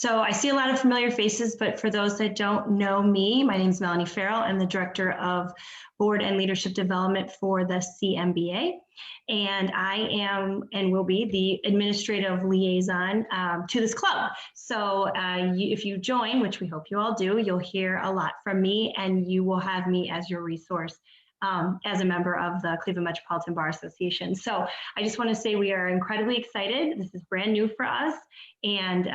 So I see a lot of familiar faces, but for those that don't know me, my name is Melanie Farrell. I'm the Director of Board and Leadership Development for the CMBA. And I am and will be the administrative liaison to this club. So if you join, which we hope you all do, you'll hear a lot from me, and you will have me as your resource as a member of the Cleveland Metropolitan Bar Association. So I just want to say we are incredibly excited. This is brand new for us, and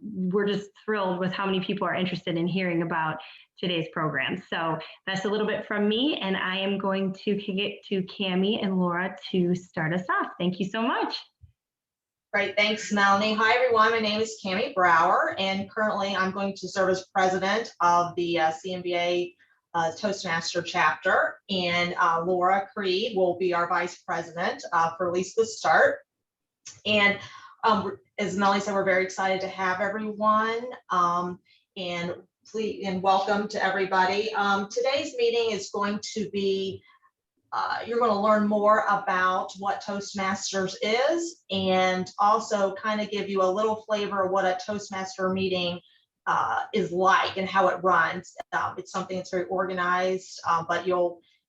we're just thrilled with how many people are interested in hearing about today's program. So that's a little bit from me, and I am going to kick it to Cammie and Laura to start us off. Thank you so much. Great, thanks, Melanie. Hi, everyone. My name is Cammie Brower, and currently I'm going to serve as president of the CMBA Toastmasters Chapter, and Laura Creed will be our vice president for at least the start. And as Melanie said, we're very excited to have everyone, and welcome to everybody. Today's meeting is going to be, you're going to learn more about what Toastmasters is, and also kind of give you a little flavor of what a Toastmaster meeting is like and how it runs. It's something that's very organized, but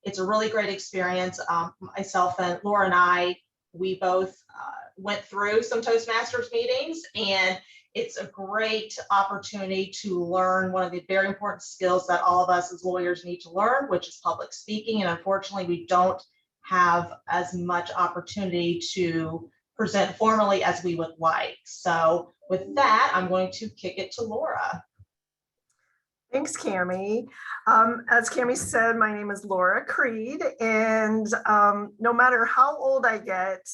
it's a really great experience. Myself and Laura and I, we both went through some Toastmasters meetings, and it's a great opportunity to learn one of the very important skills that all of us as lawyers need to learn, which is public speaking. And unfortunately, we don't have as much opportunity to present formally as we would like. So with that, I'm going to kick it to Laura. Thanks, Cammie. As Cammie said, my name is Laura Creed, and no matter how old I get,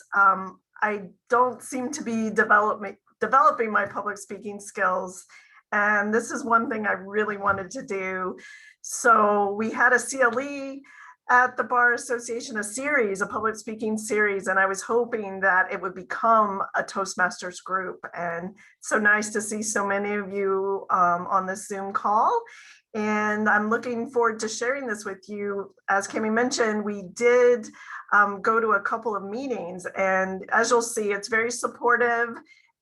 I don't seem to be developing my public speaking skills. And this is one thing I really wanted to do. So we had a CLE at the Bar Association, a public speaking series, and I was hoping that it would become a Toastmasters group. And so nice to see so many of you on this Zoom call. And I'm looking forward to sharing this with you. As Cammie mentioned, we did go to a couple of meetings, and as you'll see, it's very supportive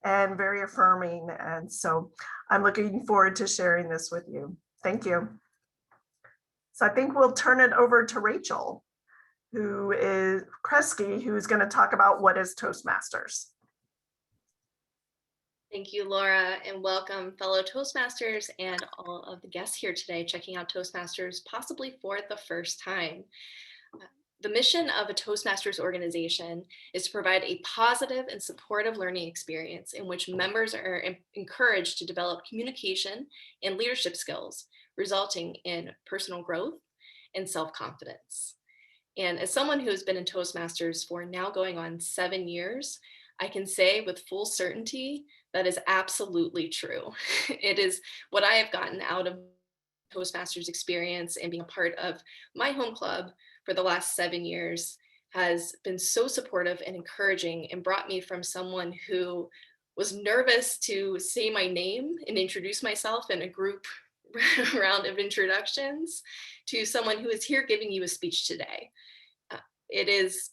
and very affirming. And so I'm looking forward to sharing this with you. Thank you. So I think we'll turn it over to Rachel, Kresge, who's going to talk about what is Toastmasters. Thank you, Laura, and welcome fellow Toastmasters and all of the guests here today checking out Toastmasters possibly for the first time. The mission of a Toastmasters organization is to provide a positive and supportive learning experience in which members are encouraged to develop communication and leadership skills, resulting in personal growth and self-confidence. And as someone who has been in Toastmasters for now going on 7 years, I can say with full certainty that is absolutely true. It is what I have gotten out of Toastmasters experience, and being a part of my home club for the last 7 years has been so supportive and encouraging, and brought me from someone who was nervous to say my name and introduce myself in a group round of introductions to someone who is here giving you a speech today. It is,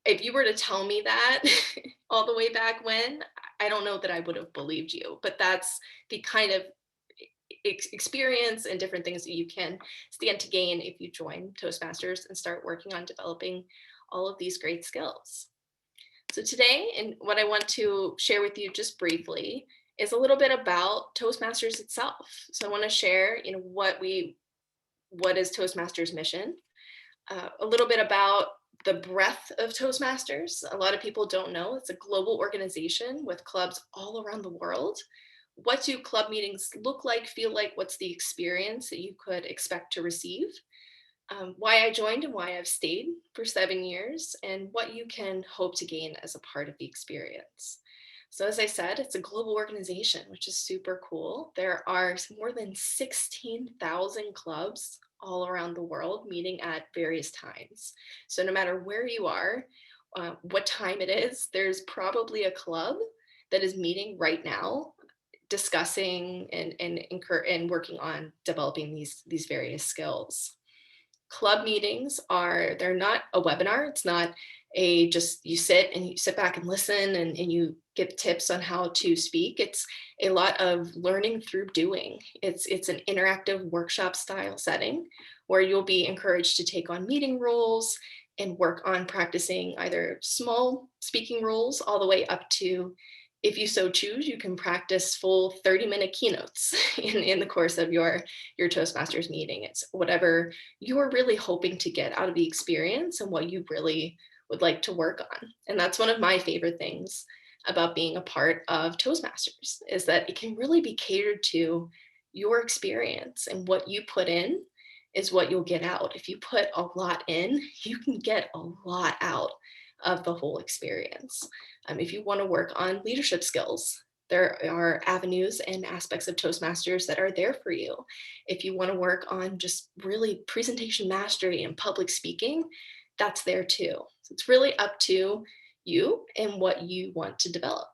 if you were to tell me that all the way back when, I don't know that I would have believed you, but that's the kind of experience and different things that you can stand to gain if you join Toastmasters and start working on developing all of these great skills. So today, and what I want to share with you just briefly is a little bit about Toastmasters itself. So I want to share, what is Toastmasters' mission, a little bit about the breadth of Toastmasters. A lot of people don't know it's a global organization with clubs all around the world. What do club meetings look like, feel like? What's the experience that you could expect to receive? Why I joined and why I've stayed for 7 years, and what you can hope to gain as a part of the experience. So as I said, it's a global organization, which is super cool. There are more than 16,000 clubs all around the world meeting at various times. So no matter where you are, what time it is, there's probably a club that is meeting right now, discussing and working on developing these various skills. Club meetings they're not a webinar. It's not just you sit back and listen and you get tips on how to speak. It's a lot of learning through doing. It's an interactive workshop style setting where you'll be encouraged to take on meeting roles and work on practicing either small speaking roles all the way up to, if you so choose, you can practice full 30-minute keynotes in the course of your Toastmasters meeting. It's whatever you're really hoping to get out of the experience and what you really would like to work on. And that's one of my favorite things about being a part of Toastmasters, is that it can really be catered to your experience, and what you put in is what you'll get out. If you put a lot in, you can get a lot out of the whole experience. If you want to work on leadership skills, there are avenues and aspects of Toastmasters that are there for you. If you want to work on just really presentation mastery and public speaking, that's there too. So it's really up to you and what you want to develop.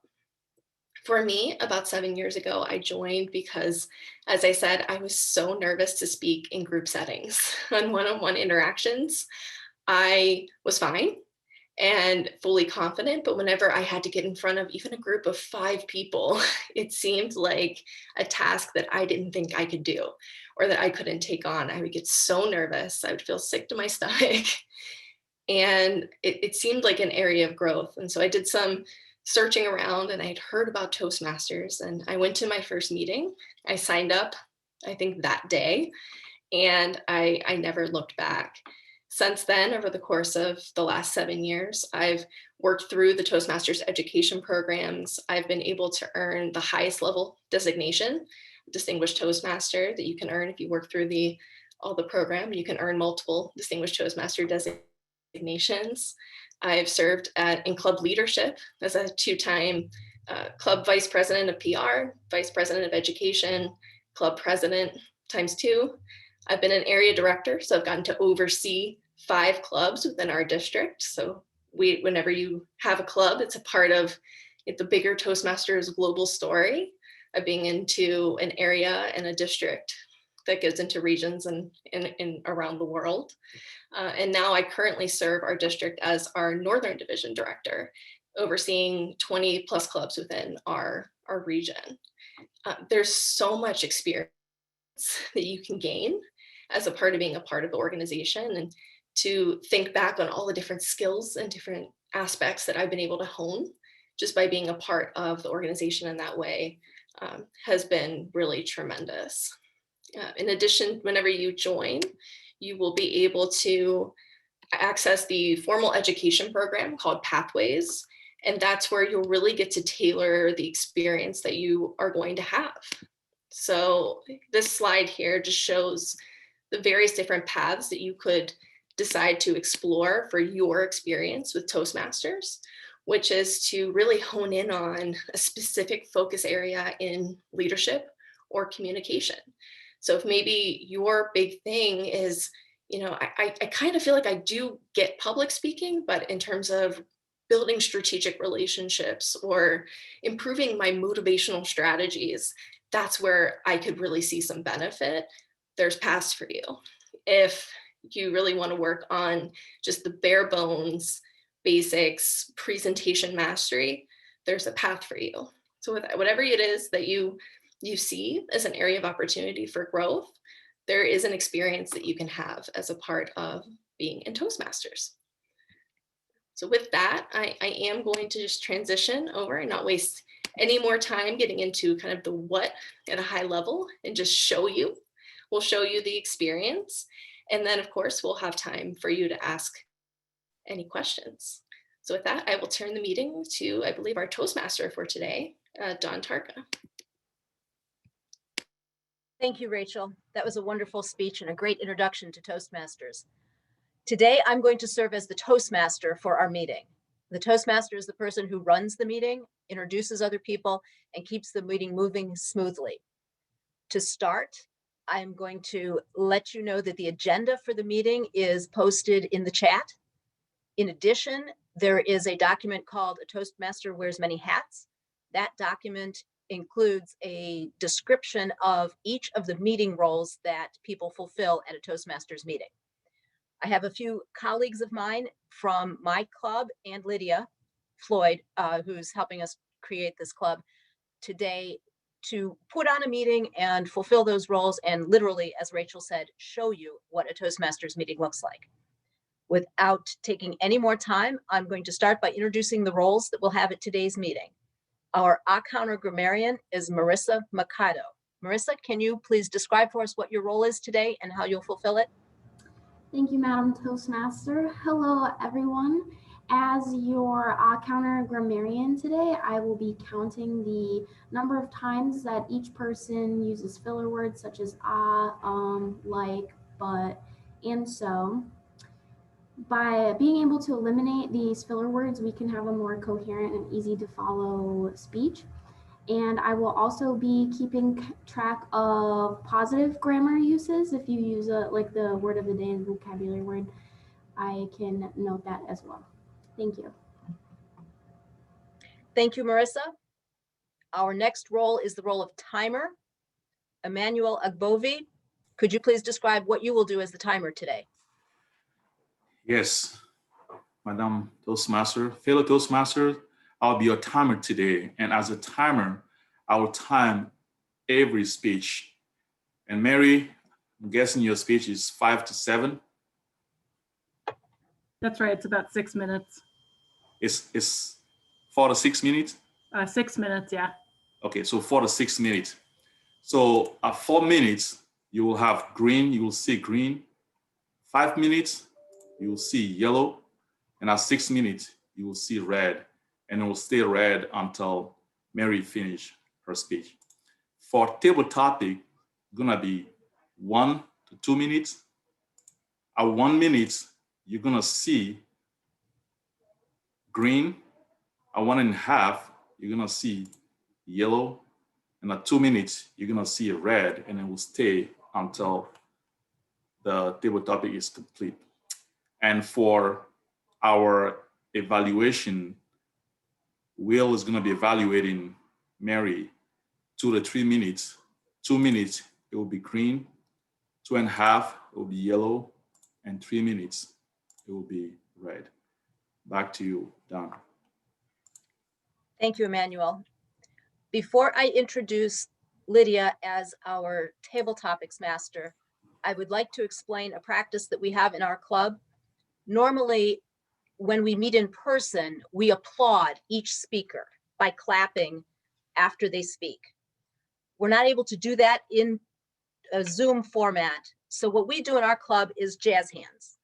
For me, about 7 years ago, I joined because, as I said, I was so nervous to speak in group settings. On one-on-one interactions, I was fine and fully confident, but whenever I had to get in front of even a group of 5 people, it seemed like a task that I didn't think I could do or that I couldn't take on. I would get so nervous. I would feel sick to my stomach. And it seemed like an area of growth. And so I did some searching around, and I'd heard about Toastmasters, and I went to my first meeting. I signed up, I think that day, and I never looked back. Since then, over the course of the last 7 years, I've worked through the Toastmasters education programs. I've been able to earn the highest level designation, Distinguished Toastmaster, that you can earn if you work through all the program. You can earn multiple Distinguished Toastmaster designations. I've served in club leadership as a 2-time club vice president of PR, vice president of education, club president ×2. I've been an area director, so I've gotten to oversee 5 clubs within our district. So whenever you have a club, it's a part of the bigger Toastmasters global story of being into an area and a district that goes into regions and around the world. And now I currently serve our district as our Northern Division Director, overseeing 20 plus clubs within our region. There's so much experience that you can gain as a part of being a part of the organization, and to think back on all the different skills and different aspects that I've been able to hone just by being a part of the organization in that way has been really tremendous. In addition, whenever you join, you will be able to access the formal education program called Pathways. And that's where you'll really get to tailor the experience that you are going to have. So this slide here just shows the various different paths that you could decide to explore for your experience with Toastmasters, which is to really hone in on a specific focus area in leadership or communication. So if maybe your big thing is, I kind of feel like I do get public speaking, but in terms of building strategic relationships or improving my motivational strategies, that's where I could really see some benefit. There's paths for you. If you really want to work on just the bare bones basics, presentation mastery, there's a path for you. So whatever it is that you see as an area of opportunity for growth, there is an experience that you can have as a part of being in Toastmasters. So with that, I am going to just transition over and not waste any more time getting into kind of the what at a high level, and just we'll show you the experience. And then of course, we'll have time for you to ask any questions. So with that, I will turn the meeting to, I believe, our Toastmaster for today, Dawn Tarka. Thank you, Rachel. That was a wonderful speech and a great introduction to Toastmasters. Today, I'm going to serve as the Toastmaster for our meeting. The Toastmaster is the person who runs the meeting, introduces other people, and keeps the meeting moving smoothly. To start, I'm going to let you know that the agenda for the meeting is posted in the chat. In addition, there is a document called A Toastmaster Wears Many Hats. That document includes a description of each of the meeting roles that people fulfill at a Toastmasters meeting. I have a few colleagues of mine from my club and Lydia Floyd, who's helping us create this club today to put on a meeting and fulfill those roles and literally, as Rachel said, show you what a Toastmasters meeting looks like. Without taking any more time, I'm going to start by introducing the roles that we'll have at today's meeting. Our counter grammarian is Marissa Mikado. Marissa, can you please describe for us what your role is today and how you'll fulfill it? Thank you, Madam Toastmaster. Hello, everyone. As your counter grammarian today, I will be counting the number of times that each person uses filler words such as like, but, and so. By being able to eliminate these filler words, we can have a more coherent and easy to follow speech. And I will also be keeping track of positive grammar uses. If you use like the word of the day and vocabulary word, I can note that as well. Thank you. Thank you, Marissa. Our next role is the role of timer. Emmanuel Agbovi, could you please describe what you will do as the timer today? Yes, Madam Toastmaster, fellow Toastmaster, I'll be your timer today. And as a timer, I will time every speech. And Mary, I'm guessing your speech is 5 to 7. That's right. It's about 6 minutes. It's 4 to 6 minutes? 6 minutes, yeah. Okay, so 4 to 6 minutes. So at 4 minutes, you will have green, you will see green. 5 minutes, you will see yellow. And at 6 minutes, you will see red. And it will stay red until Mary finish her speech. For table topic, gonna be 1 to 2 minutes. At 1 minute, you're gonna see green. At 1.5, you're gonna see yellow. And at 2 minutes, you're gonna see red, and it will stay until the table topic is complete. And for our evaluation, Will is gonna be evaluating Mary 2 to 3 minutes. 2 minutes, it will be green. 2.5, it will be yellow. And 3 minutes, it will be red. Back to you, Don. Thank you, Emmanuel. Before I introduce Lydia as our table topics master, I would like to explain a practice that we have in our club. Normally, when we meet in person, we applaud each speaker by clapping after they speak. We're not able to do that in a Zoom format. So what we do in our club is jazz hands.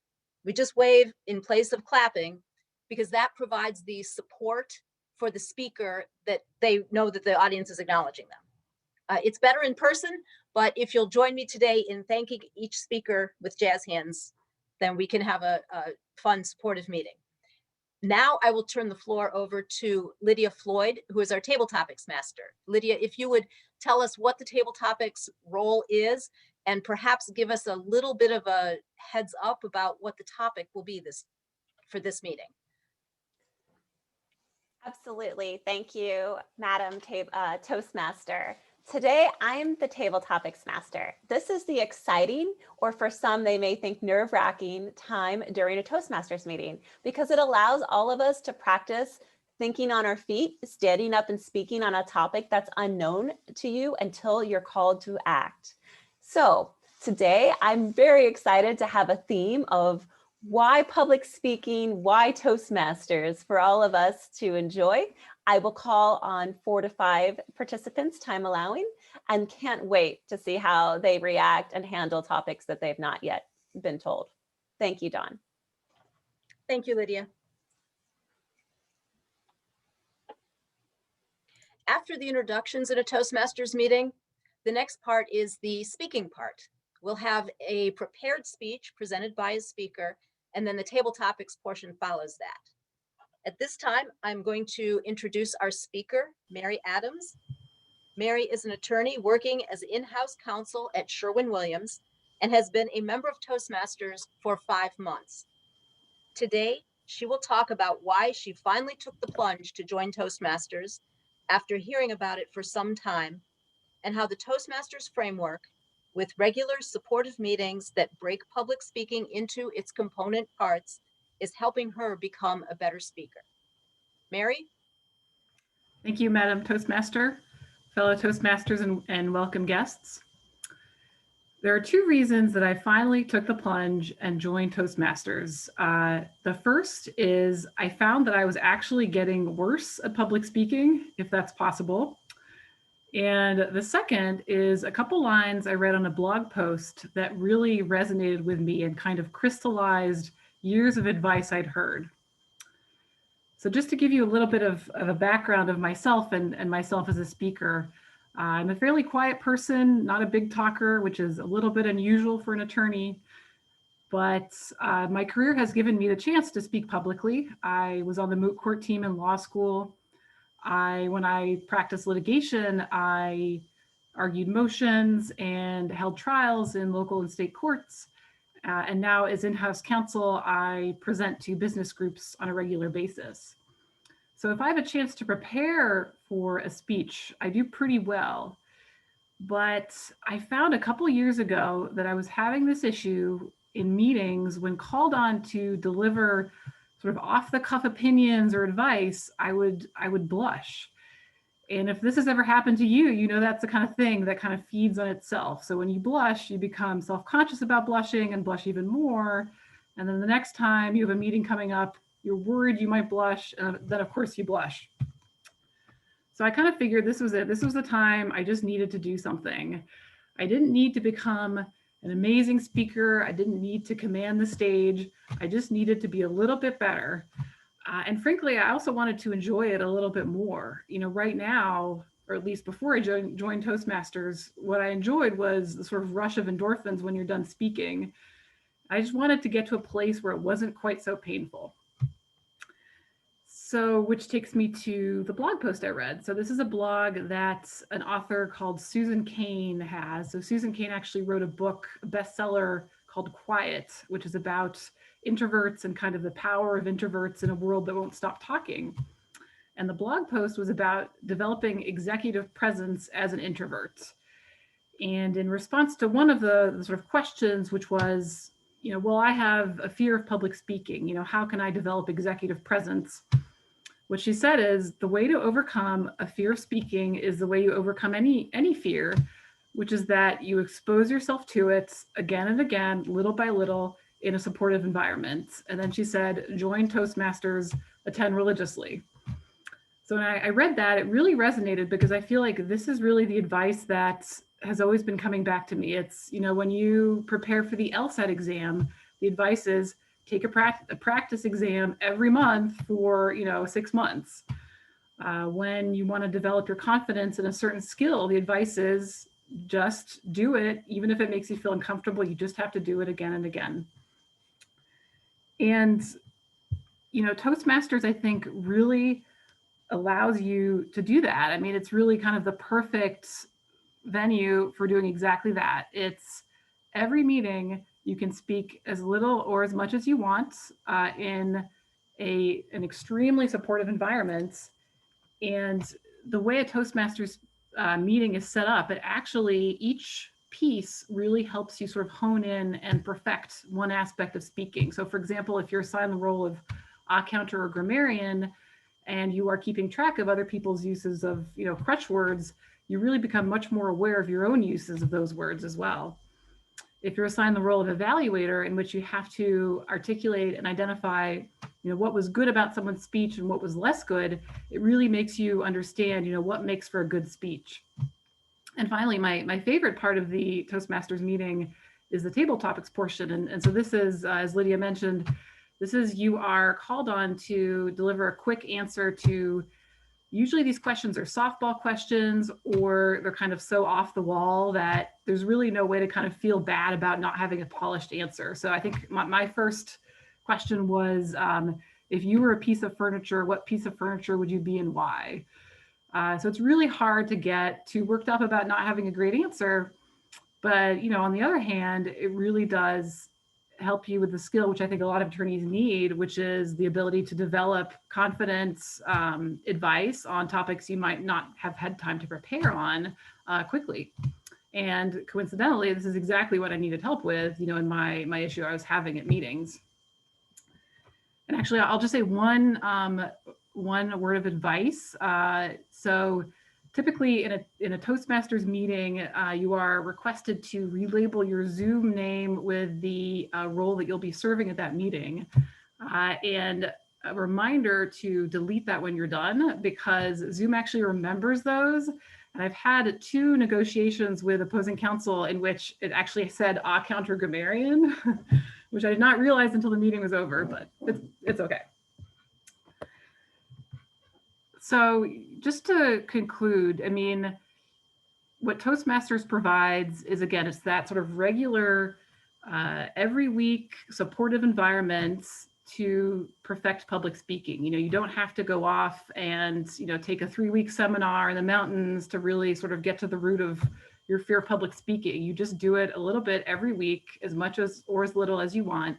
We just wave in place of clapping because that provides the support for the speaker that they know that the audience is acknowledging them. It's better in person, but if you'll join me today in thanking each speaker with jazz hands, then we can have a fun, supportive meeting. Now I will turn the floor over to Lydia Floyd, who is our table topics master. Lydia, if you would tell us what the table topics role is, and perhaps give us a little bit of a heads up about what the topic will be for this meeting. Absolutely. Thank you, Madam Toastmaster. Today, I'm the Table Topics Master. This is the exciting, or for some, they may think nerve-wracking time during a Toastmasters meeting, because it allows all of us to practice thinking on our feet, standing up and speaking on a topic that's unknown to you until you're called to act. So today, I'm very excited to have a theme of why public speaking, why Toastmasters for all of us to enjoy. I will call on 4 to 5 participants, time allowing, and can't wait to see how they react and handle topics that they've not yet been told. Thank you, Dawn. Thank you, Lydia. After the introductions at a Toastmasters meeting, the next part is the speaking part. We'll have a prepared speech presented by a speaker, and then the table topics portion follows that. At this time, I'm going to introduce our speaker, Mary Adams. Mary is an attorney working as in-house counsel at Sherwin-Williams and has been a member of Toastmasters for 5 months. Today, she will talk about why she finally took the plunge to join Toastmasters after hearing about it for some time, and how the Toastmasters framework, with regular supportive meetings that break public speaking into its component parts, is helping her become a better speaker. Mary? Thank you, Madam Toastmaster, fellow Toastmasters, and welcome guests. There are two reasons that I finally took the plunge and joined Toastmasters. The first is I found that I was actually getting worse at public speaking, if that's possible. And the second is a couple lines I read on a blog post that really resonated with me and kind of crystallized years of advice I'd heard. So just to give you a little bit of a background of myself and myself as a speaker, I'm a fairly quiet person, not a big talker, which is a little bit unusual for an attorney, but my career has given me the chance to speak publicly. I was on the moot court team in law school. When I practiced litigation, I argued motions and held trials in local and state courts. And now as in-house counsel, I present to business groups on a regular basis. So if I have a chance to prepare for a speech, I do pretty well. But I found a couple years ago that I was having this issue in meetings when called on to deliver sort of off-the-cuff opinions or advice, I would blush. And if this has ever happened to you, you know that's the kind of thing that kind of feeds on itself. So when you blush, you become self-conscious about blushing and blush even more. And then the next time you have a meeting coming up, you're worried you might blush, and then of course you blush. So I kind of figured this was it. This was the time I just needed to do something. I didn't need to become an amazing speaker. I didn't need to command the stage. I just needed to be a little bit better. And frankly, I also wanted to enjoy it a little bit more. You know, right now, or at least before I joined Toastmasters, what I enjoyed was the sort of rush of endorphins when you're done speaking. I just wanted to get to a place where it wasn't quite so painful. So, which takes me to the blog post I read. So this is a blog that an author called Susan Cain has. So Susan Cain actually wrote a book, a bestseller called Quiet, which is about introverts and kind of the power of introverts in a world that won't stop talking. And the blog post was about developing executive presence as an introvert. And in response to one of the sort of questions, which was, you know, well, I have a fear of public speaking, you know, how can I develop executive presence? What she said is the way to overcome a fear of speaking is the way you overcome any fear, which is that you expose yourself to it again and again, little by little, in a supportive environment. And then she said, join Toastmasters, attend religiously. So when I read that, it really resonated because I feel like this is really the advice that has always been coming back to me. It's, you know, when you prepare for the LSAT exam, the advice is take a practice exam every month for, you know, 6 months. When you want to develop your confidence in a certain skill, the advice is just do it. Even if it makes you feel uncomfortable, you just have to do it again and again. And, you know, Toastmasters, I think, really allows you to do that. I mean, it's really kind of the perfect venue for doing exactly that. It's every meeting you can speak as little or as much as you want in an extremely supportive environment. And the way a Toastmasters meeting is set up, it actually, each piece really helps you sort of hone in and perfect one aspect of speaking. So for example, if you're assigned the role of counter or grammarian, and you are keeping track of other people's uses of, you know, crutch words, you really become much more aware of your own uses of those words as well. If you're assigned the role of evaluator, in which you have to articulate and identify, you know, what was good about someone's speech and what was less good, it really makes you understand, you know, what makes for a good speech. And finally, my favorite part of the Toastmasters meeting is the table topics portion. And so this is, as Lydia mentioned, this is, you are called on to deliver a quick answer to, usually these questions are softball questions, or they're kind of so off the wall that there's really no way to kind of feel bad about not having a polished answer. So I think my first question was, if you were a piece of furniture, what piece of furniture would you be and why? So it's really hard to get too worked up about not having a great answer. But, you know, on the other hand, it really does help you with the skill, which I think a lot of attorneys need, which is the ability to develop confidence advice on topics you might not have had time to prepare on quickly. And coincidentally, this is exactly what I needed help with, you know, in my issue I was having at meetings. And actually, I'll just say one one word of advice. So typically in a Toastmasters meeting, you are requested to relabel your Zoom name with the role that you'll be serving at that meeting. And a reminder to delete that when you're done, because Zoom actually remembers those. And I've had 2 negotiations with opposing counsel in which it actually said counter grammarian, which I did not realize until the meeting was over, but it's okay. So just to conclude, I mean, what Toastmasters provides is, again, it's that sort of regular, every week supportive environments to perfect public speaking. You know, you don't have to go off and, you know, take a 3-week seminar in the mountains to really sort of get to the root of your fear of public speaking. You just do it a little bit every week, as much as or as little as you want.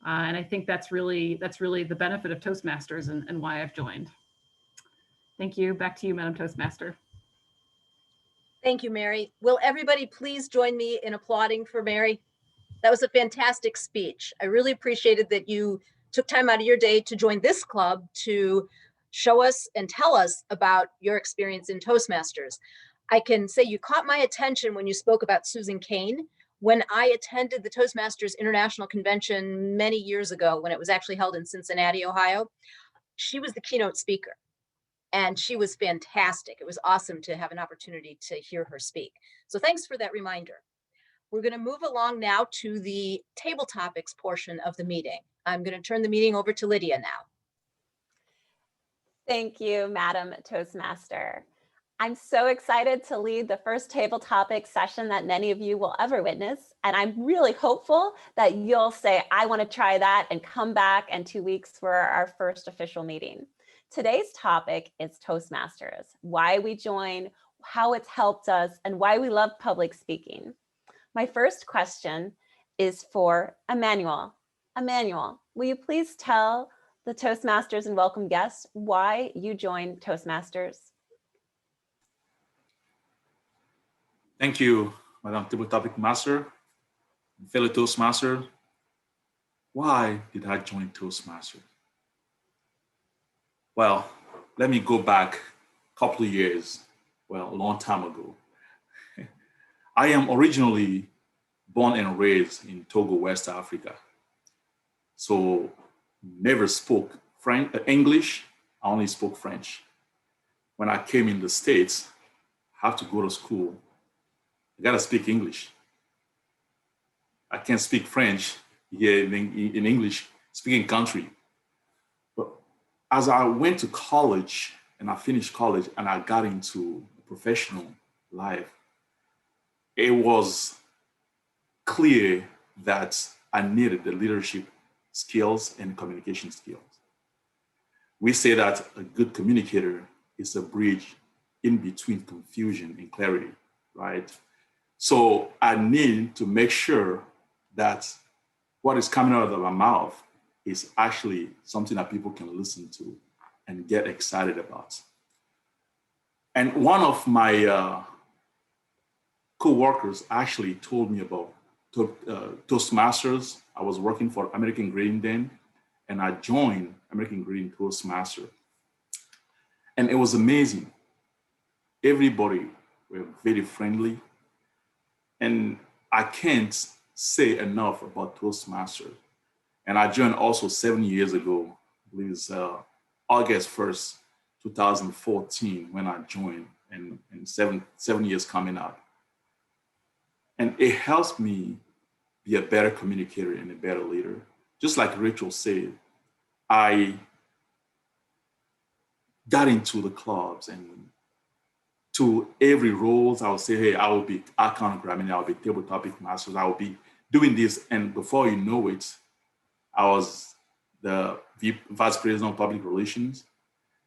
And I think that's really the benefit of Toastmasters and why I've joined. Thank you. Back to you, Madam Toastmaster. Thank you, Mary. Will everybody please join me in applauding for Mary? That was a fantastic speech. I really appreciated that you took time out of your day to join this club to show us and tell us about your experience in Toastmasters. I can say you caught my attention when you spoke about Susan Cain. When I attended the Toastmasters International Convention many years ago, when it was actually held in Cincinnati, Ohio, she was the keynote speaker. And she was fantastic. It was awesome to have an opportunity to hear her speak. So thanks for that reminder. We're going to move along now to the table topics portion of the meeting. I'm going to turn the meeting over to Lydia now. Thank you, Madam Toastmaster. I'm so excited to lead the first table topic session that many of you will ever witness. And I'm really hopeful that you'll say, I want to try that and come back in 2 weeks for our first official meeting. Today's topic is Toastmasters, why we join, how it's helped us, and why we love public speaking. My first question is for Emmanuel. Emmanuel, will you please tell the Toastmasters and welcome guests why you joined Toastmasters? Thank you, Madam Table Topic Master, fellow Toastmaster. Why did I join Toastmasters? Well, let me go back a couple of years, well, a long time ago. I am originally born and raised in Togo, West Africa. So never spoke English, I only spoke French. When I came in the States, I have to go to school. I gotta speak English. I can't speak French here in English speaking country. But as I went to college and I finished college and I got into professional life, it was clear that I needed the leadership skills and communication skills. We say that a good communicator is a bridge in between confusion and clarity, right? So I need to make sure that what is coming out of my mouth is actually something that people can listen to and get excited about. And one of my co-workers actually told me about Toastmasters. I was working for American Greeting then, and I joined American Greeting Toastmaster. And it was amazing. Everybody were very friendly. And I can't say enough about Toastmasters. And I joined also 7 years ago, I believe it's August 1st, 2014 when I joined, and 7 years coming up. And it helps me be a better communicator and a better leader. Just like Rachel said, I got into the clubs and to every roles, I would say, hey, I will be account grammar, I'll be table topic masters, I will be doing this. And before you know it, I was the Vice President of Public Relations.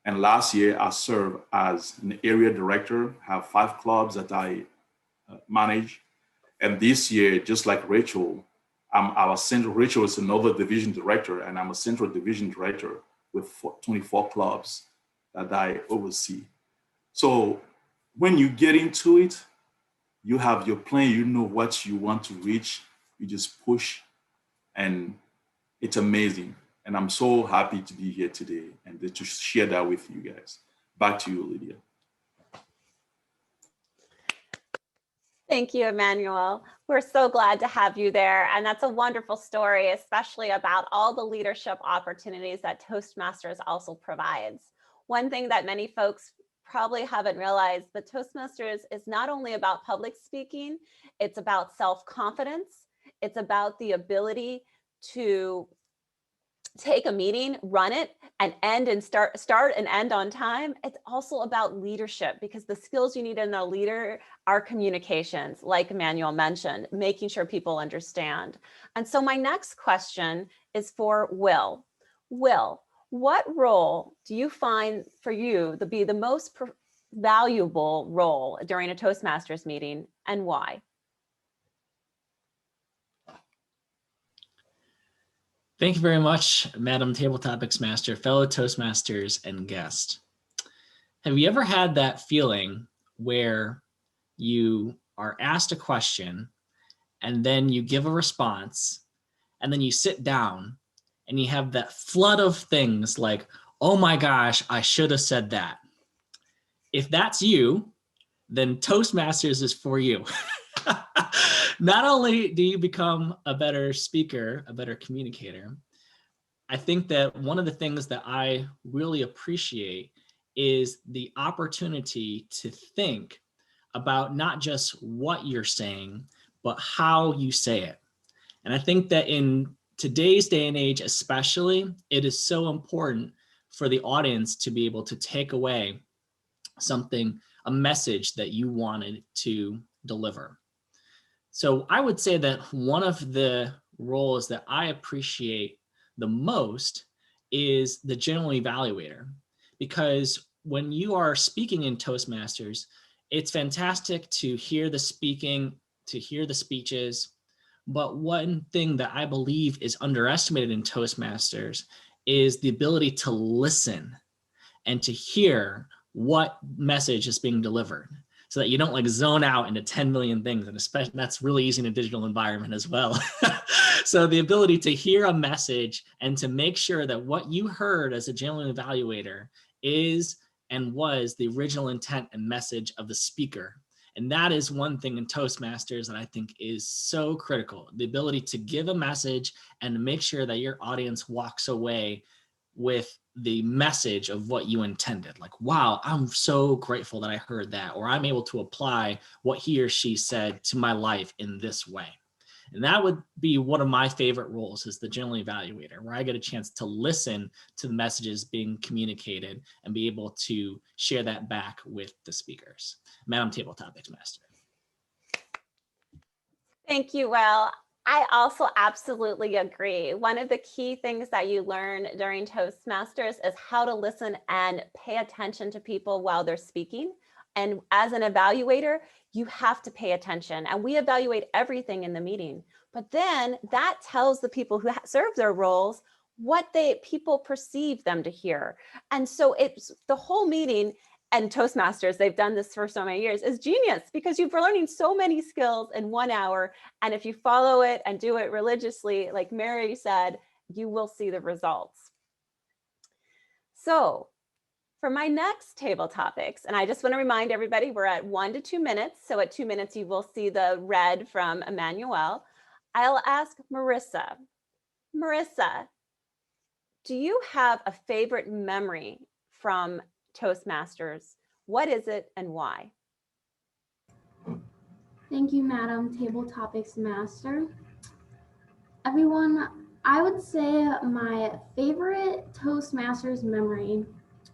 And last year, I served as an area director, have 5 clubs that I manage. And this year, just like Rachel, Rachel is another division director, and I'm a central division director with 24 clubs that I oversee. So when you get into it, you have your plan, you know what you want to reach, you just push, and it's amazing. And I'm so happy to be here today and to share that with you guys. Back to you, Lydia. Thank you, Emmanuel. We're so glad to have you there. And that's a wonderful story, especially about all the leadership opportunities that Toastmasters also provides. One thing that many folks probably haven't realized, but Toastmasters is not only about public speaking, it's about self-confidence. It's about the ability to take a meeting, run it, and start and end on time. It's also about leadership, because the skills you need in a leader are communications, like Emmanuel mentioned, making sure people understand. And so my next question is for Will. Will, what role do you find for you to be the most valuable role during a Toastmasters meeting, and why? Thank you very much, Madam Table Topics Master, fellow Toastmasters, and guest. Have you ever had that feeling where you are asked a question and then you give a response and then you sit down and you have that flood of things like, oh my gosh, I should have said that? If that's you, then Toastmasters is for you. Not only do you become a better speaker, a better communicator, I think that one of the things that I really appreciate is the opportunity to think about not just what you're saying, but how you say it. And I think that in today's day and age, especially, it is so important for the audience to be able to take away something, a message that you wanted to deliver. So I would say that one of the roles that I appreciate the most is the general evaluator, because when you are speaking in Toastmasters, it's fantastic to hear the speaking, to hear the speeches. But one thing that I believe is underestimated in Toastmasters is the ability to listen and to hear what message is being delivered, so that you don't like zone out into 10 million things. And especially that's really easy in a digital environment as well. So the ability to hear a message and to make sure that what you heard as a general evaluator is and was the original intent and message of the speaker. And that is one thing in Toastmasters that I think is so critical, the ability to give a message and to make sure that your audience walks away with the message of what you intended. Like, wow, I'm so grateful that I heard that, or I'm able to apply what he or she said to my life in this way. And that would be one of my favorite roles, is the general evaluator, where I get a chance to listen to the messages being communicated and be able to share that back with the speakers. Madam Table Topics Master. Thank you, Will. I also absolutely agree. One of the key things that you learn during Toastmasters is how to listen and pay attention to people while they're speaking. And as an evaluator, you have to pay attention, and we evaluate everything in the meeting. But then that tells the people who serve their roles what people perceive them to hear. And so it's the whole meeting. And Toastmasters, they've done this for so many years, is genius, because you're learning so many skills in 1 hour. And if you follow it and do it religiously, like Mary said, you will see the results. So for my next table topics, and I just want to remind everybody, we're at 1 to 2 minutes. So at 2 minutes, you will see the red from Emmanuel. I'll ask Marissa. Marissa, do you have a favorite memory from Toastmasters? What is it and why? Thank you, Madam Table Topics Master. Everyone, I would say my favorite Toastmasters memory,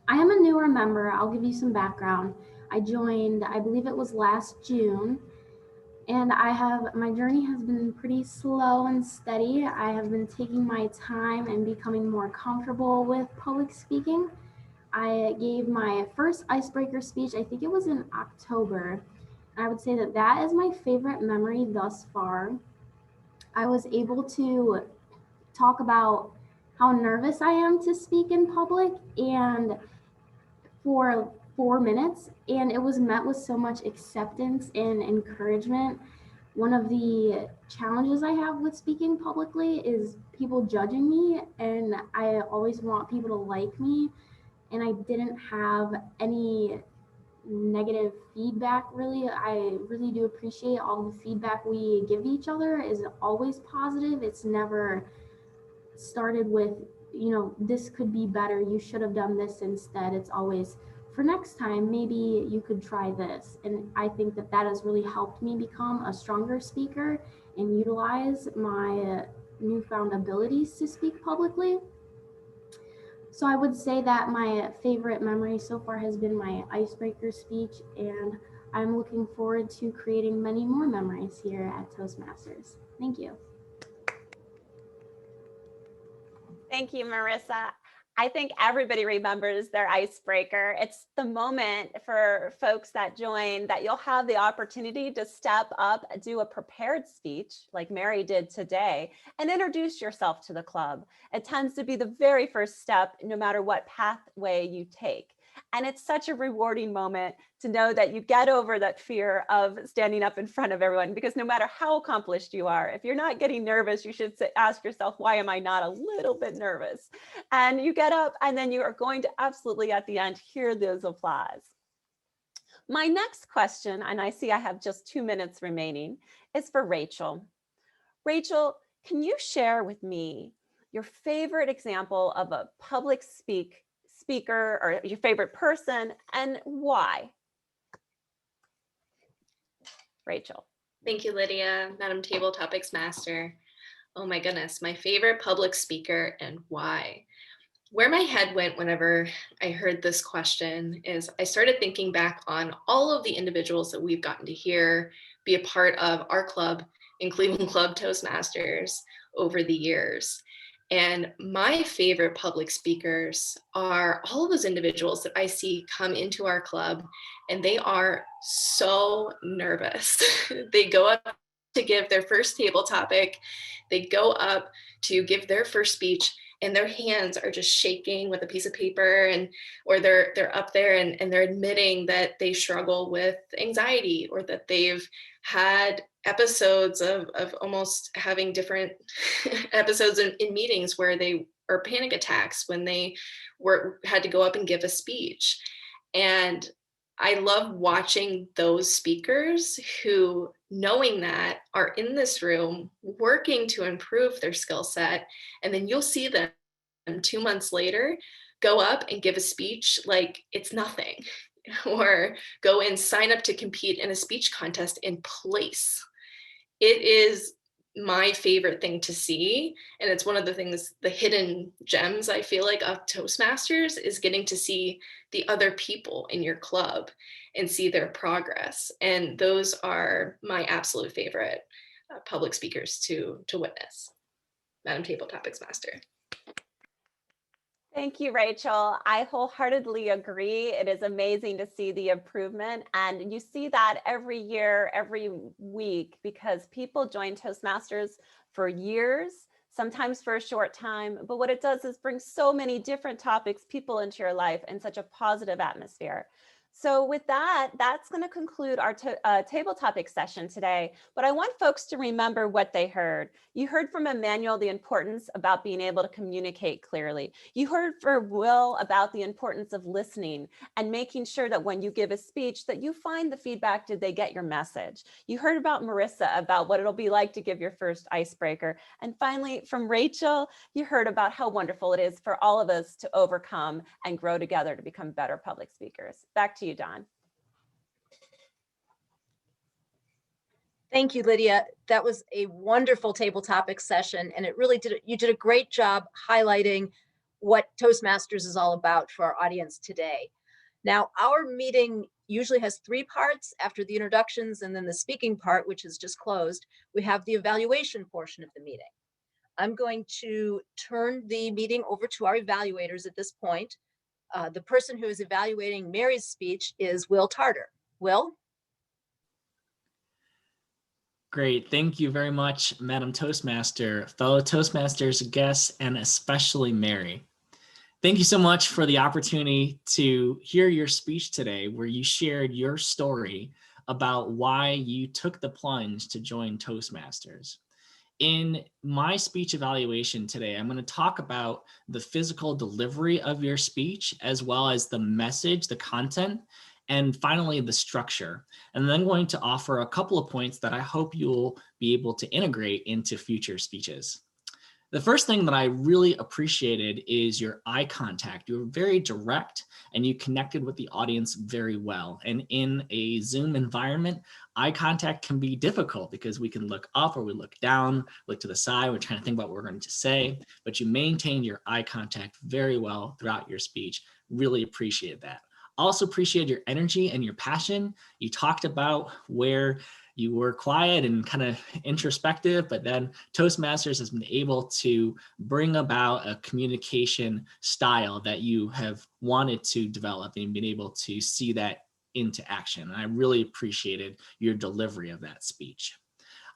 I am a newer member. I'll give you some background. I joined, I believe it was last June, and my journey has been pretty slow and steady. I have been taking my time and becoming more comfortable with public speaking. I gave my first Icebreaker speech, I think it was in October. I would say that that is my favorite memory thus far. I was able to talk about how nervous I am to speak in public, and for 4 minutes, and it was met with so much acceptance and encouragement. one of the challenges I have with speaking publicly is people judging me, and I always want people to like me, and I didn't have any negative feedback really. I really do appreciate all the feedback we give each other is always positive. It's never started with, you know, this could be better, you should have done this instead. It's always, for next time, maybe you could try this. And I think that that has really helped me become a stronger speaker and utilize my newfound abilities to speak publicly. So I would say that my favorite memory so far has been my icebreaker speech, and I'm looking forward to creating many more memories here at Toastmasters. Thank you. Thank you, Marissa. I think everybody remembers their icebreaker. It's the moment for folks that join that you'll have the opportunity to step up, do a prepared speech like Mary did today, and introduce yourself to the club. It tends to be the very first step, no matter what pathway you take. And it's such a rewarding moment to know that you get over that fear of standing up in front of everyone, because no matter how accomplished you are, if you're not getting nervous, you should ask yourself, why am I not a little bit nervous? And you get up, and then you are going to absolutely at the end hear those applause. My next question, and I see I have just 2 minutes remaining, is for Rachel. Rachel, can you share with me your favorite example of a public speaker or your favorite person and why? Rachel. Thank you, Lydia, Madam Table Topics Master. Oh my goodness, my favorite public speaker and why. Where my head went whenever I heard this question is I started thinking back on all of the individuals that we've gotten to hear be a part of our club in Cleveland Club Toastmasters over the years. And my favorite public speakers are all of those individuals that I see come into our club, and they are so nervous. They go up to give their first table topic, they go up to give their first speech, and their hands are just shaking with a piece of paper, or they're up there and they're admitting that they struggle with anxiety, or that they've had episodes of almost having different episodes in meetings where they or panic attacks when they had to go up and give a speech. And I love watching those speakers who, knowing that, are in this room working to improve their skill set, and then you'll see them 2 months later go up and give a speech like it's nothing, or go and sign up to compete in a speech contest and place. It is my favorite thing to see. And it's one of the things, the hidden gems, I feel like, of Toastmasters is getting to see the other people in your club and see their progress. And those are my absolute favorite public speakers to witness. Madam Table Topics Master. Thank you, Rachel. I wholeheartedly agree. It is amazing to see the improvement. And you see that every year, every week, because people join Toastmasters for years, sometimes for a short time. But what it does is bring so many different topics, people into your life in such a positive atmosphere. So with that, that's going to conclude our table topic session today. But I want folks to remember what they heard. You heard from Emmanuel the importance about being able to communicate clearly. You heard from Will about the importance of listening and making sure that when you give a speech that you find the feedback, did they get your message? You heard about Marissa about what it'll be like to give your first icebreaker. And finally, from Rachel, you heard about how wonderful it is for all of us to overcome and grow together to become better public speakers. Back to you, Don. Thank you, Lydia. That was a wonderful table topic session, and you did a great job highlighting what Toastmasters is all about for our audience today. Now, our meeting usually has 3 parts. After the introductions and then the speaking part, which is just closed, we have the evaluation portion of the meeting. I'm going to turn the meeting over to our evaluators at this point. The person who is evaluating Mary's speech is Will Tarter. Will? Great. Thank you very much, Madam Toastmaster, fellow Toastmasters guests, and especially Mary. Thank you so much for the opportunity to hear your speech today, where you shared your story about why you took the plunge to join Toastmasters. In my speech evaluation today, I'm going to talk about the physical delivery of your speech, as well as the message, the content, and finally the structure. And then I'm going to offer a couple of points that I hope you'll be able to integrate into future speeches. The first thing that I really appreciated is your eye contact. You were very direct and you connected with the audience very well. And in a Zoom environment, eye contact can be difficult because we can look up or we look down, look to the side, we're trying to think about what we're going to say, but you maintained your eye contact very well throughout your speech. Really appreciate that. Also appreciate your energy and your passion. You talked about where you were quiet and kind of introspective, but then Toastmasters has been able to bring about a communication style that you have wanted to develop and been able to see that into action. And I really appreciated your delivery of that speech.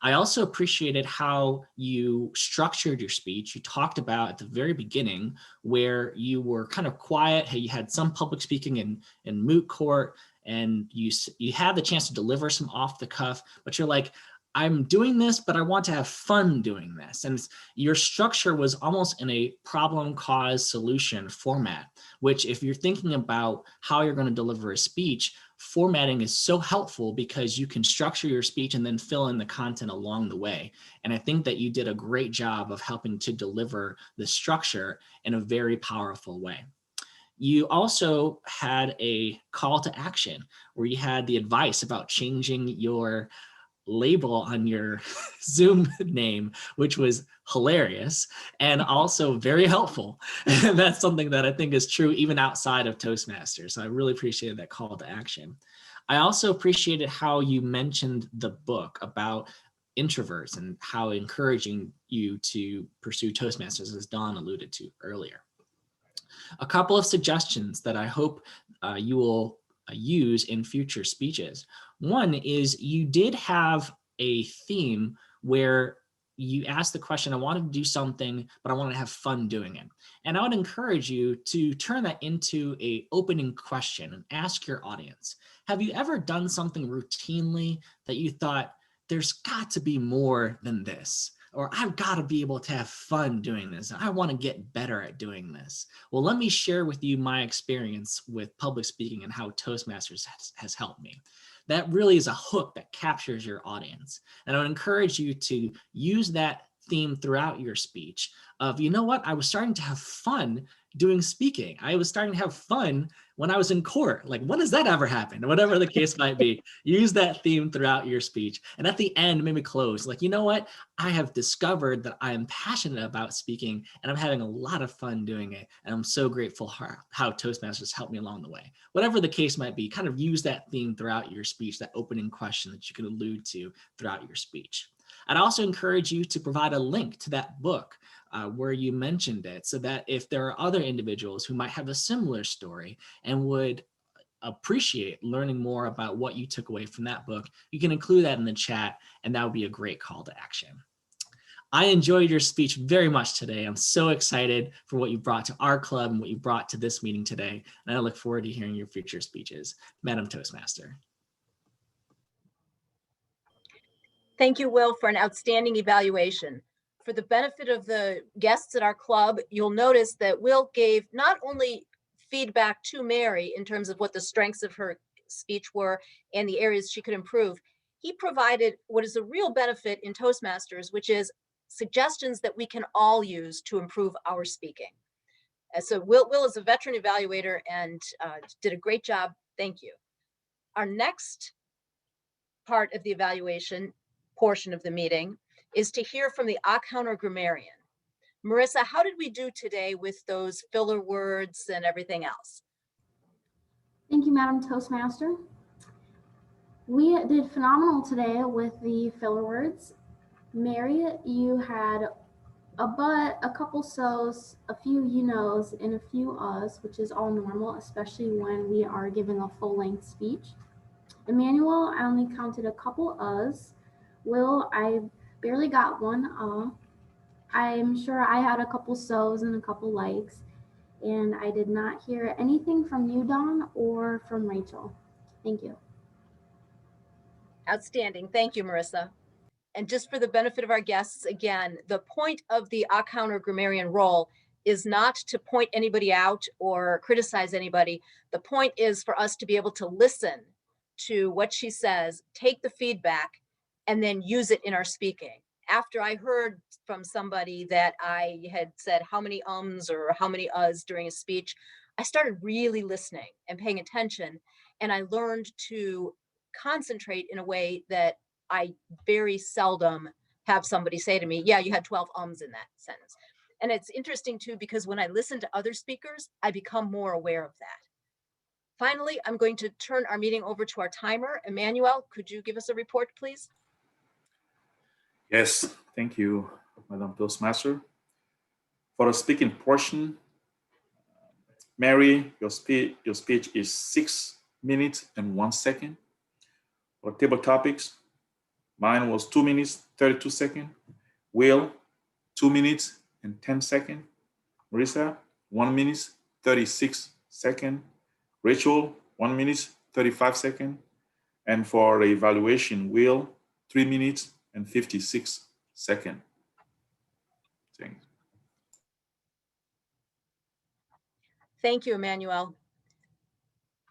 I also appreciated how you structured your speech. You talked about at the very beginning where you were kind of quiet. Hey, you had some public speaking in moot court, and you had the chance to deliver some off the cuff, but you're like, I'm doing this, but I want to have fun doing this. And your structure was almost in a problem, cause, solution format, which if you're thinking about how you're going to deliver a speech, formatting is so helpful because you can structure your speech and then fill in the content along the way. And I think that you did a great job of helping to deliver the structure in a very powerful way. You also had a call to action where you had the advice about changing your label on your Zoom name, which was hilarious and also very helpful. And that's something that I think is true even outside of Toastmasters. So I really appreciated that call to action. I also appreciated how you mentioned the book about introverts and how encouraging you to pursue Toastmasters, as Dawn alluded to earlier. A couple of suggestions that I hope you will use in future speeches. One is you did have a theme where you asked the question, I want to do something, but I want to have fun doing it. And I would encourage you to turn that into an opening question and ask your audience, have you ever done something routinely that you thought, there's got to be more than this? Or I've got to be able to have fun doing this. I want to get better at doing this. Well, let me share with you my experience with public speaking and how Toastmasters has helped me. That really is a hook that captures your audience. And I would encourage you to use that theme throughout your speech of, you know what, I was starting to have fun doing speaking. I was starting to have fun when I was in court. Like, when does that ever happen? Whatever the case might be, use that theme throughout your speech. And at the end, maybe close, like, you know what, I have discovered that I am passionate about speaking and I'm having a lot of fun doing it. And I'm so grateful how Toastmasters helped me along the way. Whatever the case might be, kind of use that theme throughout your speech, that opening question that you can allude to throughout your speech. I'd also encourage you to provide a link to that book where you mentioned it, so that if there are other individuals who might have a similar story and would appreciate learning more about what you took away from that book, you can include that in the chat, and that would be a great call to action. I enjoyed your speech very much today. I'm so excited for what you brought to our club and what you brought to this meeting today, and I look forward to hearing your future speeches. Madam Toastmaster. Thank you, Will, for an outstanding evaluation. For the benefit of the guests at our club, you'll notice that Will gave not only feedback to Mary in terms of what the strengths of her speech were and the areas she could improve, he provided what is a real benefit in Toastmasters, which is suggestions that we can all use to improve our speaking. So Will is a veteran evaluator and did a great job. Thank you. Our next part of the evaluation portion of the meeting is to hear from the counter grammarian. Marissa, how did we do today with those filler words and everything else? Thank you, Madam Toastmaster. We did phenomenal today with the filler words. Mary, you had a but, a couple so's, a few you knows, and a few us, which is all normal, especially when we are giving a full-length speech. Emmanuel, I only counted a couple us. Will, I barely got one I'm sure I had a couple so's and a couple likes, and I did not hear anything from you, Dawn, or from Rachel. Thank you. Outstanding. Thank you, Marissa. And just for the benefit of our guests, again, the point of the Accountant or Grammarian role is not to point anybody out or criticize anybody. The point is for us to be able to listen to what she says, take the feedback, and then use it in our speaking. After I heard from somebody that I had said how many ums or how many uhs during a speech, I started really listening and paying attention, and I learned to concentrate in a way that I very seldom have somebody say to me, yeah, you had 12 ums in that sentence. And it's interesting too, because when I listen to other speakers, I become more aware of that. Finally, I'm going to turn our meeting over to our timer. Emmanuel, could you give us a report, please? Yes, thank you, Madam Toastmaster. For the speaking portion, Mary, your speech is 6 minutes and 1 second. For table topics, mine was 2 minutes, 32 seconds. Will, 2 minutes and 10 seconds. Marissa, 1 minute, 36 seconds. Rachel, 1 minute, 35 seconds. And for the evaluation, Will, 3 minutes and 56 seconds. Thanks. Thank you, Emmanuel.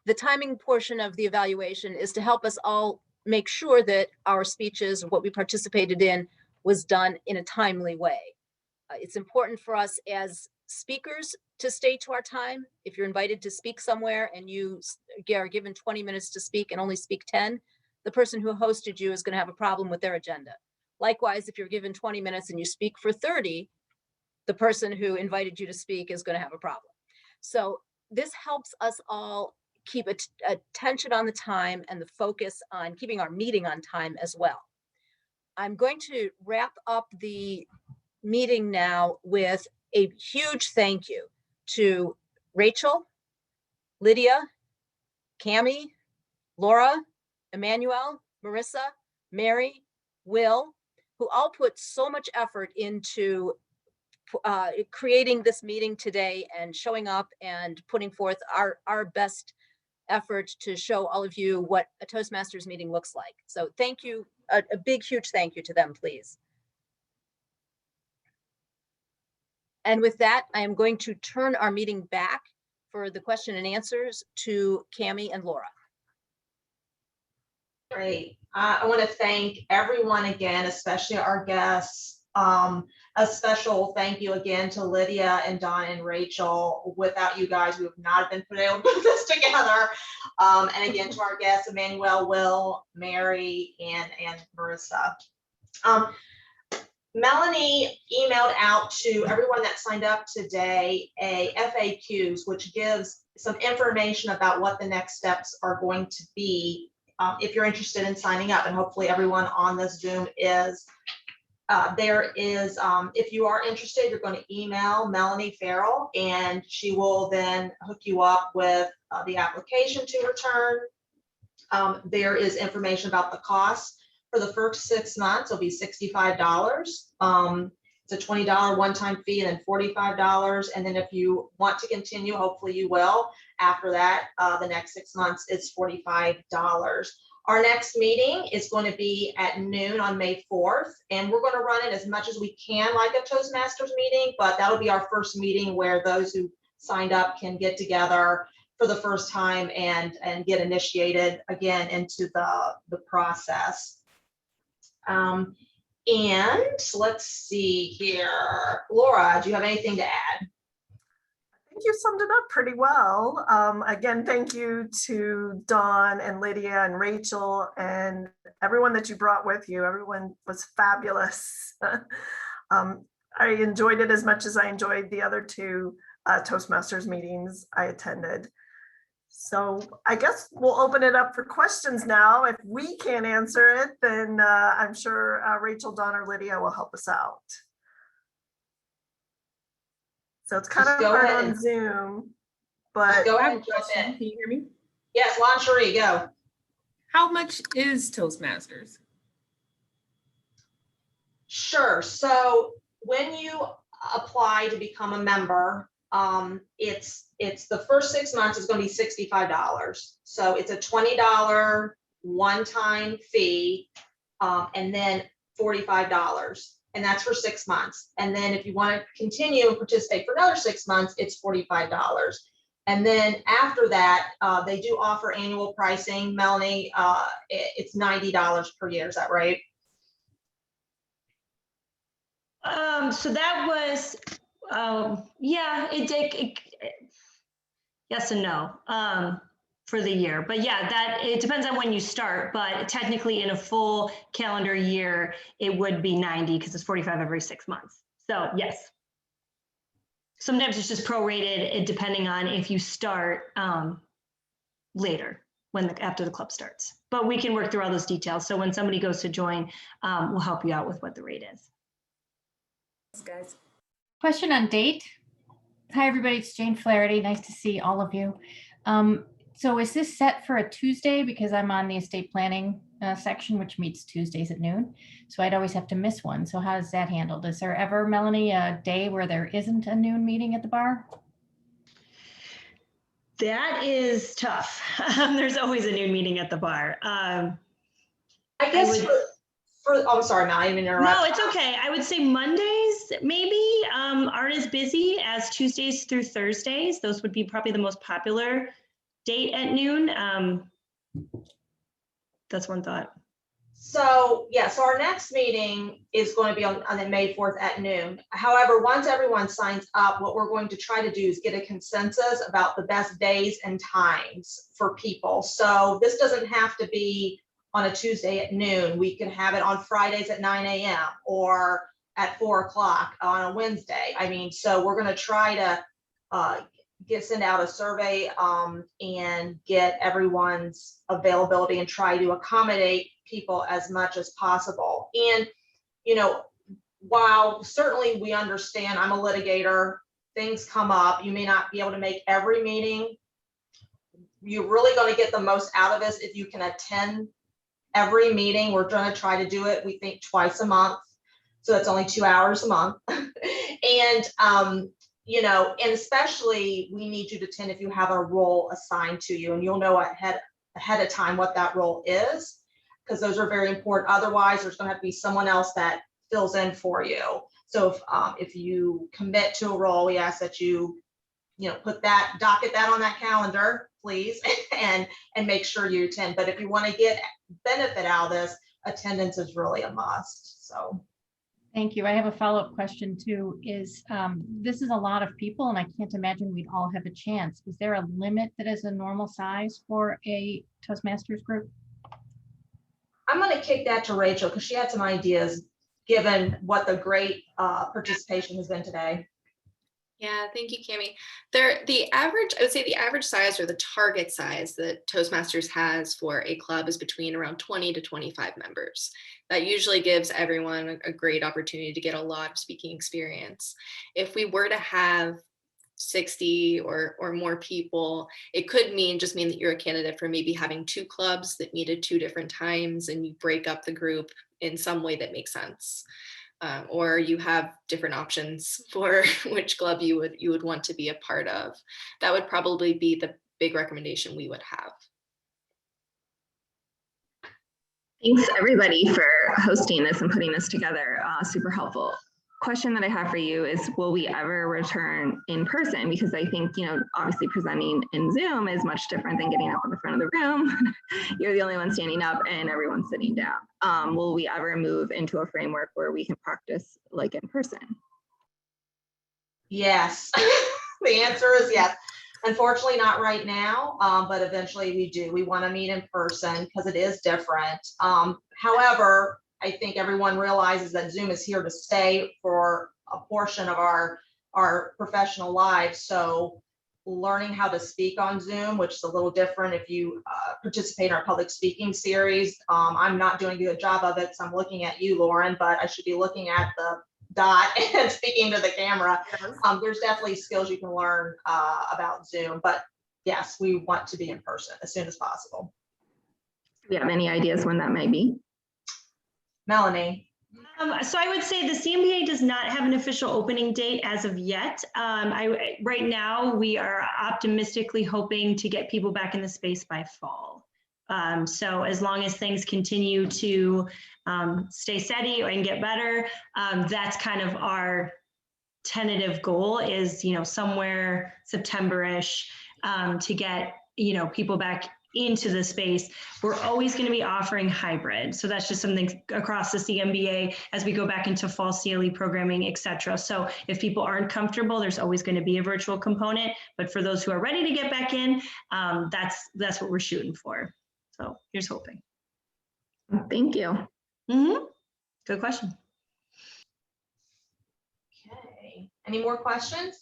The timing portion of the evaluation is to help us all make sure that our speeches, what we participated in, was done in a timely way. It's important for us as speakers to stay to our time. If you're invited to speak somewhere and you are given 20 minutes to speak and only speak 10, the person who hosted you is going to have a problem with their agenda. Likewise, if you're given 20 minutes and you speak for 30, the person who invited you to speak is going to have a problem. So this helps us all keep attention on the time and the focus on keeping our meeting on time as well. I'm going to wrap up the meeting now with a huge thank you to Rachel, Lydia, Cami, Laura, Emmanuel, Marissa, Mary, Will, who all put so much effort into creating this meeting today and showing up and putting forth our best effort to show all of you what a Toastmasters meeting looks like. So thank you, a big, huge thank you to them, please. And with that, I am going to turn our meeting back for the question and answers to Cami and Laura. Great. I want to thank everyone again, especially our guests. A special thank you again to Lydia and Don and Rachel. Without you guys, we would not have been able to put this together. And again, to our guests, Emmanuel, Will, Mary, and Marissa. Melanie emailed out to everyone that signed up today a FAQs, which gives some information about what the next steps are going to be if you're interested in signing up, and hopefully everyone on this Zoom is. If you are interested, you're going to email Melanie Farrell, and she will then hook you up with the application to return. There is information about the cost. For the first 6 months, it'll be $65. It's a $20 one-time fee and then $45. And then if you want to continue, hopefully you will. After that, the next 6 months is $45. Our next meeting is going to be at noon on May 4th, and we're going to run it as much as we can like a Toastmasters meeting, but that'll be our first meeting where those who signed up can get together for the first time and get initiated again into the process. And let's see here. Laura, do you have anything to add? I think you summed it up pretty well. Again, thank you to Dawn and Lydia and Rachel and everyone that you brought with you. Everyone was fabulous. I enjoyed it as much as I enjoyed the other two Toastmasters meetings I attended. So I guess we'll open it up for questions now. If we can't answer it, then I'm sure Rachel, Dawn, or Lydia will help us out. So it's kind of hard on Zoom, but go ahead and jump in. Can you hear me? Yes, Lon Cherie, go. How much is Toastmasters? Sure. So when you apply to become a member, it's the first 6 months is going to be $65. So it's a $20 one-time fee, and then $45. And that's for 6 months. And then if you want to continue and participate for another 6 months, it's $45. And then after that, they do offer annual pricing. Melanie, it's $90 per year. Is that right? So that was, yeah, yes and no, for the year. But yeah, it depends on when you start, but technically in a full calendar year, it would be 90 because it's 45 every 6 months. So yes. Sometimes it's just prorated depending on if you start later after the club starts. But we can work through all those details. So when somebody goes to join, we'll help you out with what the rate is. Thanks, guys. Question on date. Hi, everybody. It's Jane Flaherty. Nice to see all of you. So is this set for a Tuesday? Because I'm on the estate planning section, which meets Tuesdays at noon. So I'd always have to miss one. So how is that handled? Is there ever, Melanie, a day where there isn't a noon meeting at the bar? That is tough. There's always a noon meeting at the bar. I guess oh, I'm sorry, Mel, I didn't interrupt. No, it's okay. I would say Mondays maybe aren't as busy as Tuesdays through Thursdays. Those would be probably the most popular date at noon. That's one thought. So yeah, so our next meeting is going to be on the May 4th at noon. However, once everyone signs up, what we're going to try to do is get a consensus about the best days and times for people. So this doesn't have to be on a Tuesday at noon. We can have it on Fridays at 9 a.m. or at 4 o'clock on a Wednesday. I mean, so we're going to try to send out a survey and get everyone's availability and try to accommodate people as much as possible. And, you know, while certainly we understand, I'm a litigator, things come up, you may not be able to make every meeting. You're really going to get the most out of this if you can attend every meeting. We're going to try to do it, we think, twice a month. So that's only 2 hours a month. And, you know, and especially we need you to attend if you have a role assigned to you, and you'll know ahead of time what that role is, because those are very important. Otherwise, there's going to have to be someone else that fills in for you. So if you commit to a role, we ask that you know, docket that on that calendar, please, and make sure you attend. But if you want to get benefit out of this, attendance is really a must. So. Thank you. I have a follow-up question too, is this is a lot of people and I can't imagine we'd all have a chance. Is there a limit that is a normal size for a Toastmasters group? I'm going to kick that to Rachel because she had some ideas given what the great participation has been today. Yeah, thank you, Cami. I would say the average size or the target size that Toastmasters has for a club is between around 20 to 25 members. That usually gives everyone a great opportunity to get a lot of speaking experience. If we were to have 60 or more people, it could mean that you're a candidate for maybe having 2 clubs that meet at 2 different times, and you break up the group in some way that makes sense. Or you have different options for which club you would want to be a part of. That would probably be the big recommendation we would have. Thanks everybody for hosting this and putting this together. Super helpful. Question that I have for you is, will we ever return in person? Because I think, you know, obviously presenting in Zoom is much different than getting up in the front of the room. You're the only one standing up and everyone's sitting down. Will we ever move into a framework where we can practice like in person? Yes, the answer is yes. Unfortunately, not right now, but eventually we do. We want to meet in person because it is different. However, I think everyone realizes that Zoom is here to stay for a portion of our professional lives. So learning how to speak on Zoom, which is a little different if you participate in our public speaking series. I'm not doing a good job of it, so I'm looking at you, Lauren, but I should be looking at the dot and speaking to the camera. There's definitely skills you can learn about Zoom, but yes, we want to be in person as soon as possible. Do you have any ideas when that might be? Melanie. So I would say the CMBA does not have an official opening date as of yet. Right now, we are optimistically hoping to get people back in the space by fall. So as long as things continue to stay steady and get better, that's kind of our tentative goal is, somewhere September-ish to get, people back into the space. We're always going to be offering hybrid. So that's just something across the CMBA as we go back into fall CLE programming, et cetera. So if people aren't comfortable, there's always going to be a virtual component. But for those who are ready to get back in, that's what we're shooting for. So here's hoping. Thank you. Good question. Okay, any more questions?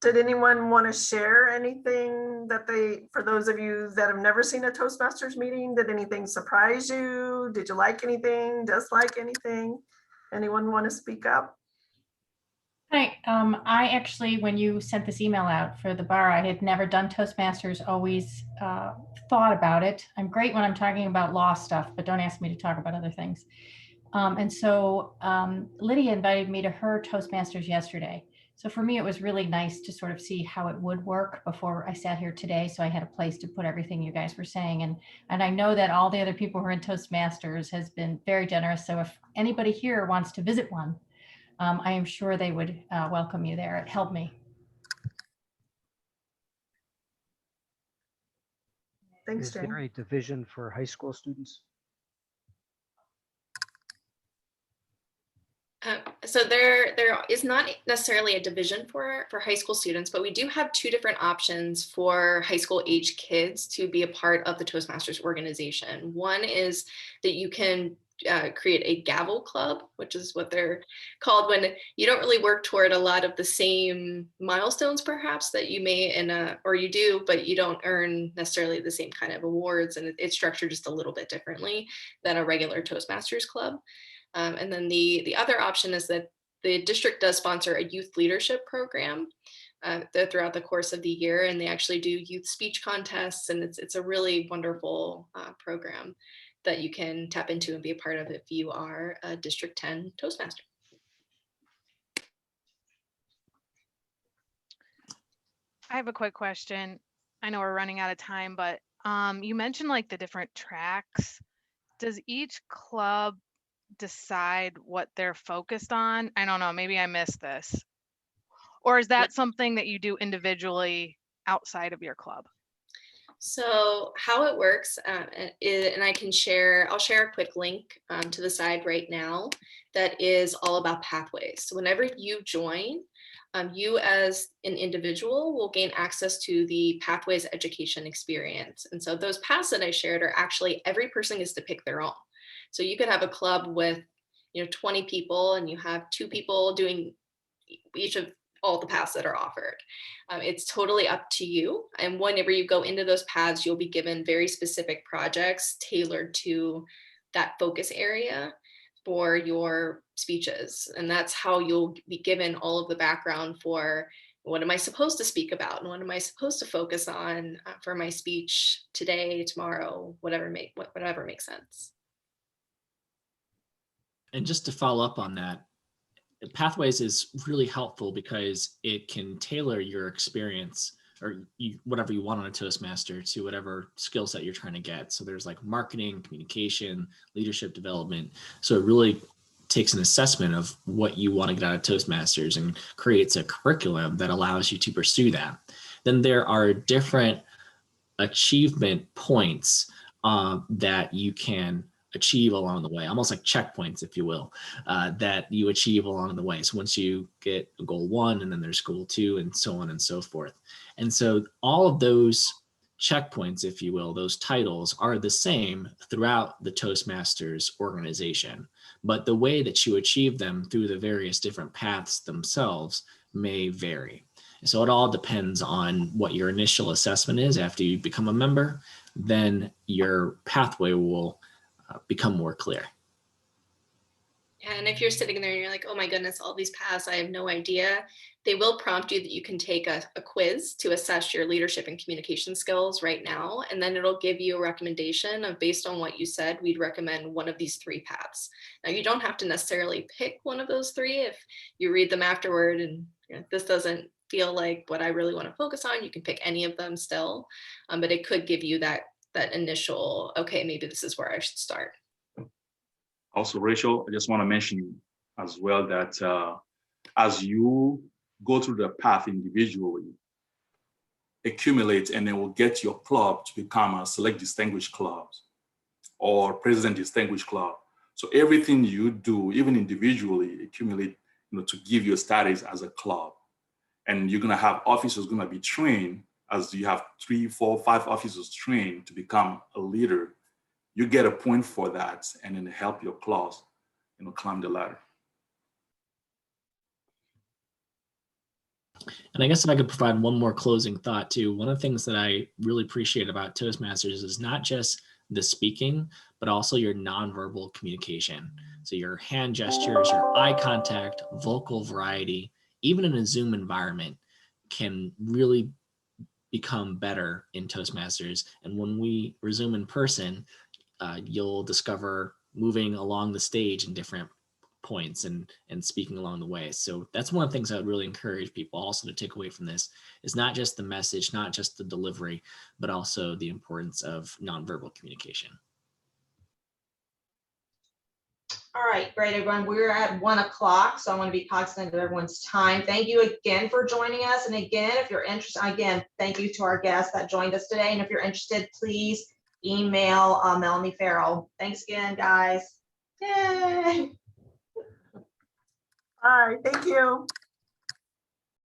Did anyone want to share anything that for those of you that have never seen a Toastmasters meeting, did anything surprise you? Did you like anything, dislike anything? Anyone want to speak up? Hi, I actually, when you sent this email out for the bar, I had never done Toastmasters, always thought about it. I'm great when I'm talking about law stuff, but don't ask me to talk about other things. And so Lydia invited me to her Toastmasters yesterday. So for me, it was really nice to sort of see how it would work before I sat here today. So I had a place to put everything you guys were saying. And I know that all the other people who are in Toastmasters has been very generous. So if anybody here wants to visit one, I am sure they would welcome you there. It helped me. Thanks, Is Jane. there a division for high school students? So there is not necessarily a division for high school students, but we do have two different options for high school age kids to be a part of the Toastmasters organization. One is that you can create a gavel club, which is what they're called when you don't really work toward a lot of the same milestones perhaps that you may or you do, but you don't earn necessarily the same kind of awards, and it's structured just a little bit differently than a regular Toastmasters club. And then the other option is that the district does sponsor a youth leadership program throughout the course of the year, and they actually do youth speech contests, and it's a really wonderful program that you can tap into and be a part of if you are a District 10 Toastmaster. I have a quick question. I know we're running out of time, but you mentioned like the different tracks. Does each club decide what they're focused on? I don't know, maybe I missed this. Or is that something that you do individually outside of your club? So how it works, and I'll share a quick link to the side right now that is all about pathways. So whenever you join, you as an individual will gain access to the Pathways education experience. And so those paths that I shared are actually every person gets to pick their own. So you could have a club with 20 people and you have 2 people doing each of all the paths that are offered. It's totally up to you. And whenever you go into those paths, you'll be given very specific projects tailored to that focus area for your speeches. And that's how you'll be given all of the background for what am I supposed to speak about and what am I supposed to focus on for my speech today, tomorrow, whatever makes sense. And just to follow up on that, Pathways is really helpful because it can tailor your experience or whatever you want on a Toastmaster to whatever skill set you're trying to get. So there's like marketing, communication, leadership development. So it really takes an assessment of what you want to get out of Toastmasters and creates a curriculum that allows you to pursue that. Then there are different achievement points that you can achieve along the way, almost like checkpoints, if you will, that you achieve along the way. So once you get goal 1 and then there's goal 2 and so on and so forth. And so all of those checkpoints, if you will, those titles are the same throughout the Toastmasters organization, but the way that you achieve them through the various different paths themselves may vary. So it all depends on what your initial assessment is after you become a member, then your pathway will become more clear. And if you're sitting there and you're like, oh my goodness, all these paths, I have no idea, they will prompt you that you can take a quiz to assess your leadership and communication skills right now. And then it'll give you a recommendation of, based on what you said, we'd recommend one of these 3 paths. Now you don't have to necessarily pick one of those 3 if you read them afterward and this doesn't feel like what I really want to focus on, you can pick any of them still, but it could give you that initial, okay, maybe this is where I should start. Also, Rachel, I just want to mention as well that as you go through the path individually, accumulate, and then will get your club to become a select distinguished clubs or president distinguished club. So everything you do, even individually, accumulate, to give you status as a club. And you're gonna have officers gonna be trained, as you have 3, 4, 5 officers trained to become a leader. You get a point for that, and then help your class, climb the ladder. And I guess if I could provide one more closing thought too, one of the things that I really appreciate about Toastmasters is not just the speaking, but also your nonverbal communication. So your hand gestures, your eye contact, vocal variety, even in a Zoom environment can really become better in Toastmasters. And when we resume in person, you'll discover moving along the stage in different points and speaking along the way. So that's one of the things I would really encourage people also to take away from this, is not just the message, not just the delivery, but also the importance of nonverbal communication. All right, great, everyone. We're at 1 o'clock, so I want to be cognizant of everyone's time. Thank you again for joining us. And again, if you're interested, again, thank you to our guests that joined us today. And if you're interested, please email Melanie Farrell. Thanks again, guys. Yay. All right, thank you.